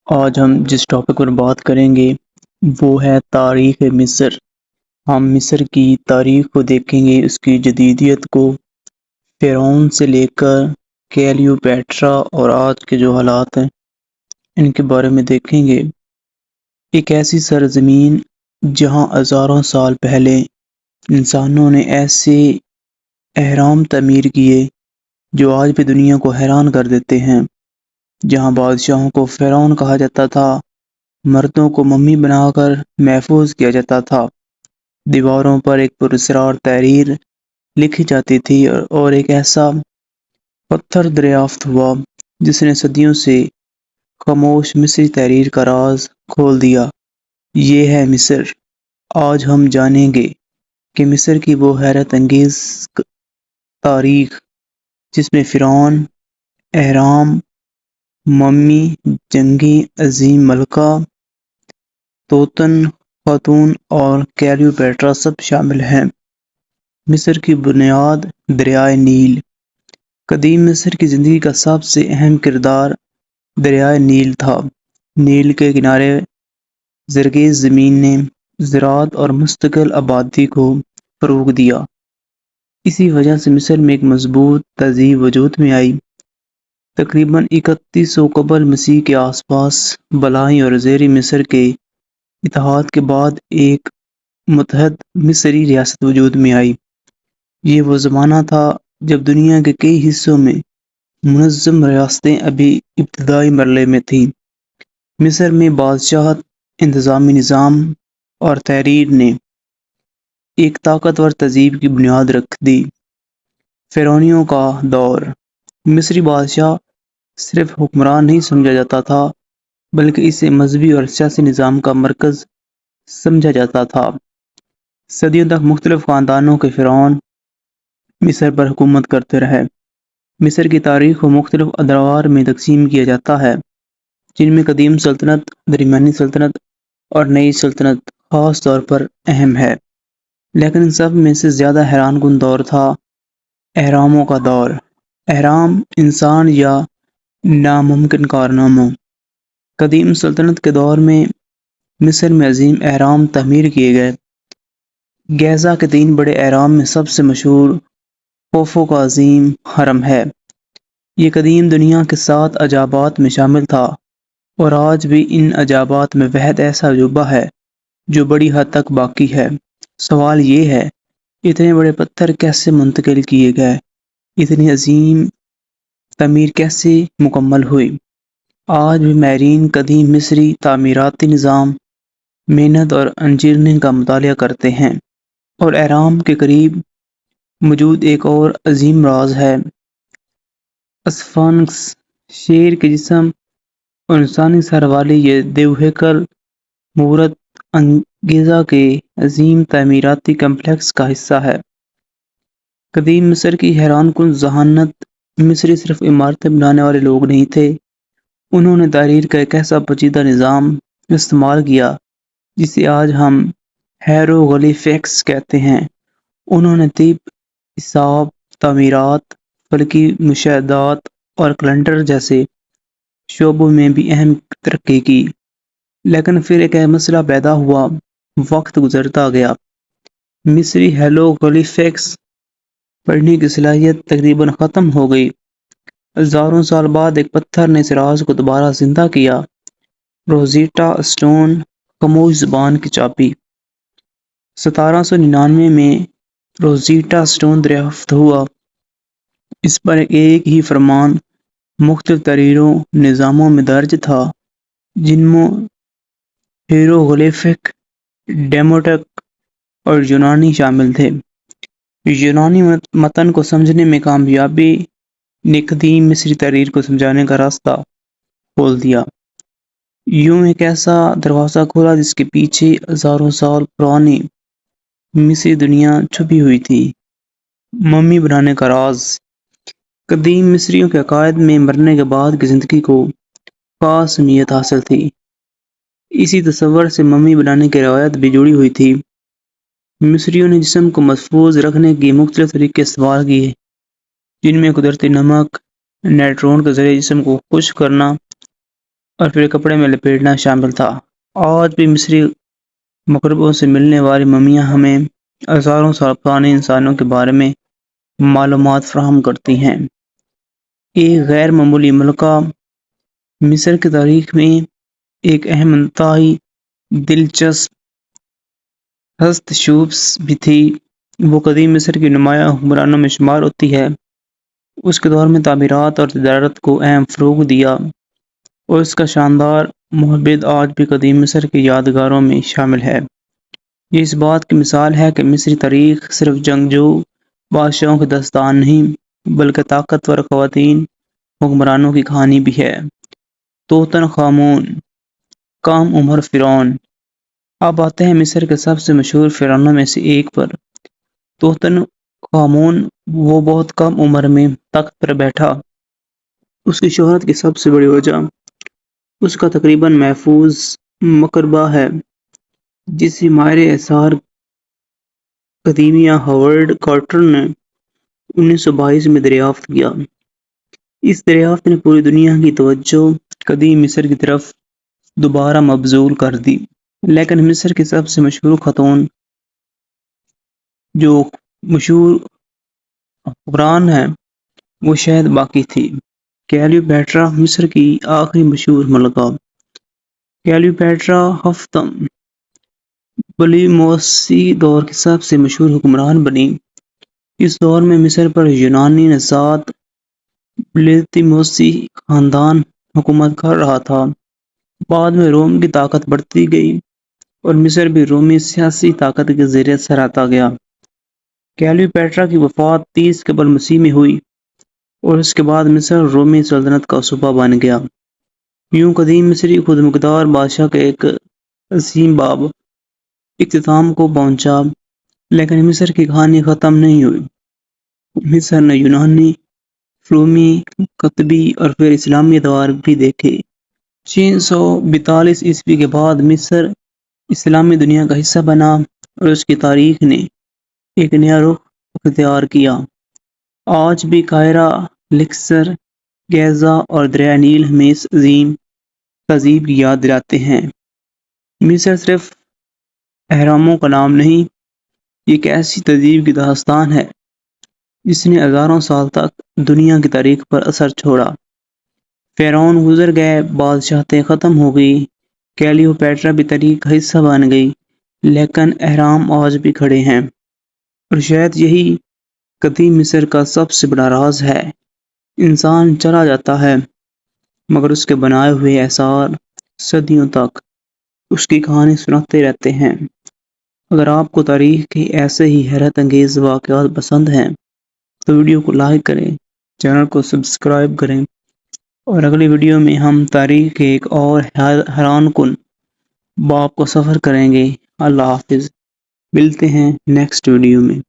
آج ہم جس ٹاپک پر بات کریں گے وہ ہے تاریخ مصر۔ ہم مصر کی تاریخ کو دیکھیں گے، اس کی جدیدیت کو، فرعون سے لے کر کلیوپیٹرا اور آج کے جو حالات ہیں ان کے بارے میں دیکھیں گے۔ ایک ایسی سرزمین جہاں ہزاروں سال پہلے انسانوں نے ایسے اہرام تعمیر کیے جو آج بھی دنیا کو حیران کر دیتے ہیں، جہاں بادشاہوں کو فرعون کہا جاتا تھا، مردوں کو ممی بنا کر محفوظ کیا جاتا تھا، دیواروں پر ایک پراسرار تحریر لکھی جاتی تھی اور ایک ایسا پتھر دریافت ہوا جس نے صدیوں سے خاموش مصری تحریر کا راز کھول دیا۔ یہ ہے مصر۔ آج ہم جانیں گے کہ مصر کی وہ حیرت انگیز تاریخ جس میں فرعون، اہرام، ممی، جنگی عظیم ملکہ، توتن خاتون اور کلیوپیٹرا سب شامل ہیں۔ مصر کی بنیاد دریائے نیل۔ قدیم مصر کی زندگی کا سب سے اہم کردار دریائے نیل تھا۔ نیل کے کنارے زرخیز زمین نے زراعت اور مستقل آبادی کو فروغ دیا۔ اسی وجہ سے مصر میں ایک مضبوط تہذیب وجود میں آئی۔ تقریباً 3100 قبل مسیح کے آس پاس بالائی اور زیر مصر کے اتحاد کے بعد ایک متحد مصری ریاست وجود میں آئی۔ یہ وہ زمانہ تھا جب دنیا کے کئی حصوں میں منظم ریاستیں ابھی ابتدائی مرحلے میں تھیں۔ مصر میں بادشاہت، انتظامی نظام اور تحریر نے ایک طاقتور تہذیب کی بنیاد رکھ دی۔ فرعونیوں کا دور۔ مصری بادشاہ صرف حکمران نہیں سمجھا جاتا تھا بلکہ اسے مذہبی اور سیاسی نظام کا مرکز سمجھا جاتا تھا۔ صدیوں تک مختلف خاندانوں کے فرعون مصر پر حکومت کرتے رہے۔ مصر کی تاریخ کو مختلف ادوار میں تقسیم کیا جاتا ہے، جن میں قدیم سلطنت، درمیانی سلطنت اور نئی سلطنت خاص طور پر اہم ہے، لیکن ان سب میں سے زیادہ حیران کن دور تھا اہراموں کا دور۔ اہرام انسان یا ناممکن کارناموں۔ قدیم سلطنت کے دور میں مصر میں عظیم اہرام تعمیر کیے گئے۔ گیزا کے 3 بڑے اہرام میں سب سے مشہور خوفو کا عظیم ہرم ہے۔ یہ قدیم دنیا کے 7 عجائبات میں شامل تھا اور آج بھی ان عجائبات میں واحد ایسا عجوبہ ہے جو بڑی حد تک باقی ہے۔ سوال یہ ہے، اتنے بڑے پتھر کیسے منتقل کیے گئے؟ اتنی عظیم تعمیر کیسے مکمل ہوئی؟ آج بھی ماہرین قدیم مصری تعمیراتی نظام، محنت اور انجینئرنگ کا مطالعہ کرتے ہیں، اور اہرام کے قریب موجود ایک اور عظیم راز ہے، اسفنکس، شیر کے جسم اور انسانی سر والی یہ دیو ہیکل مورت گیزا کے عظیم تعمیراتی کمپلیکس کا حصہ ہے۔ قدیم مصر کی حیران کن ذہانت۔ مصری صرف عمارتیں بنانے والے لوگ نہیں تھے، انہوں نے تحریر کا ایک ایسا پیچیدہ نظام استعمال کیا جسے آج ہم ہیروغلیفکس کہتے ہیں۔ انہوں نے طب، حساب، تعمیرات، فلکی مشاہدات اور کیلنڈر جیسے شعبوں میں بھی اہم ترقی کی، لیکن پھر ایک مسئلہ پیدا ہوا۔ وقت گزرتا گیا، مصری ہیروغلیفکس پڑھنے کی صلاحیت تقریباً ختم ہو گئی۔ ہزاروں سال بعد ایک پتھر نے اس راز کو دوبارہ زندہ کیا، روزیٹا اسٹون، خاموش زبان کی چابی۔ 1799 میں روزیٹا اسٹون دریافت ہوا۔ اس پر ایک ہی فرمان مختلف تحریروں نظاموں میں درج تھا، جن میں ہیروغلیفک، ڈیموٹک اور یونانی شامل تھے۔ یونانی متن کو سمجھنے میں کامیابی نے قدیم مصری تحریر کو سمجھنے کا راستہ کھول دیا۔ یوں ایک ایسا دروازہ کھولا جس کے پیچھے ہزاروں سال پرانی مصری دنیا چھپی ہوئی تھی۔ ممی بنانے کا راز۔ قدیم مصریوں کے عقائد میں مرنے کے بعد کی زندگی کو خاص اہمیت حاصل تھی۔ اسی تصور سے ممی بنانے کی روایت بھی جڑی ہوئی تھی۔ مصریوں نے جسم کو محفوظ رکھنے کے مختلف طریقے استعمال کیے، جن میں قدرتی نمک، نیٹرون کے ذریعے جسم کو خشک کرنا اور پھر کپڑے میں لپیٹنا شامل تھا۔ آج بھی مصری مقبروں سے ملنے والی ممیاں ہمیں ہزاروں سال پرانے انسانوں کے بارے میں معلومات فراہم کرتی ہیں۔ ایک غیر معمولی ملکہ مصر کی تاریخ میں ایک اہم انتہائی دلچسپ ہستشوس بھی تھی۔ وہ قدیم مصر کی نمایاں حکمرانوں میں شمار ہوتی ہے۔ اس کے دور میں تعمیرات اور تجارت کو اہم فروغ دیا اور اس کا شاندار معبد آج بھی قدیم مصر کی یادگاروں میں شامل ہے۔ یہ اس بات کی مثال ہے کہ مصری تاریخ صرف جنگجو بادشاہوں کی داستان نہیں بلکہ طاقتور خواتین حکمرانوں کی کہانی بھی ہے۔ توتن خامون، کم عمر فرعون۔ اب آتے ہیں مصر کے سب سے مشہور فرعونوں میں سے ایک پر، توتن خامون۔ وہ بہت کم عمر میں تخت پر بیٹھا۔ اس کی شہرت کی سب سے بڑی وجہ اس کا تقریباً محفوظ مقبرہ ہے، جسے ماہر آثار قدیمہ ہاورڈ کارٹر نے 1922 میں دریافت کیا۔ اس دریافت نے پوری دنیا کی توجہ قدیم مصر کی طرف دوبارہ مبذول کر دی، لیکن مصر کی سب سے مشہور خاتون جو مشہور حکمران ہے وہ شاید باقی تھی۔ کلیوپیٹرا، مصر کی آخری مشہور ملکہ۔ کلیوپیٹرا ہفتم پٹولمیوسی دور کی سب سے مشہور حکمران بنی۔ اس دور میں مصر پر یونانی نژاد پٹولمیوسی خاندان حکومت کر رہا تھا۔ بعد میں روم کی طاقت بڑھتی گئی اور مصر بھی رومی سیاسی طاقت کے زیر اثر آتا گیا۔ کلیوپیٹرا کی وفات 30 قبل مسیح میں ہوئی اور اس کے بعد مصر رومی سلطنت کا صوبہ بن گیا۔ یوں قدیم مصری خود مختار بادشاہ کا ایک عظیم باب اختتام کو پہنچا، لیکن مصر کی کہانی ختم نہیں ہوئی۔ مصر نے یونانی، رومی، قبطی اور پھر اسلامی ادوار بھی دیکھے۔ 642 عیسوی کے بعد مصر اسلامی دنیا کا حصہ بنا اور اس کی تاریخ نے ایک نیا رخ اختیار کیا۔ آج بھی قاہرہ، الیکسر، گیزا اور دریائے نیل ہمیں اس عظیم تہذیب کی یاد دلاتے ہیں۔ مصر صرف اہراموں کا نام نہیں، یہ ایک ایسی تہذیب کی داستان ہے جس نے ہزاروں سال تک دنیا کی تاریخ پر اثر چھوڑا۔ فرعون گزر گئے، بادشاہتیں ختم ہو گئی، کلیوپیٹرا بھی تاریخ کا حصہ بن گئی، لیکن اہرام آج بھی کھڑے ہیں۔ اور شاید یہی قدیم مصر کا سب سے بڑا راز ہے۔ انسان چلا جاتا ہے مگر اس کے بنائے ہوئے آثار صدیوں تک اس کی کہانی سناتے رہتے ہیں۔ اگر آپ کو تاریخ کے ایسے ہی حیرت انگیز واقعات پسند ہیں تو ویڈیو کو لائک کریں، چینل کو سبسکرائب کریں اور اگلی ویڈیو میں ہم تاریخ کے ایک اور حیران کن باب کو سفر کریں گے۔ اللہ حافظ، ملتے ہیں نیکسٹ ویڈیو میں۔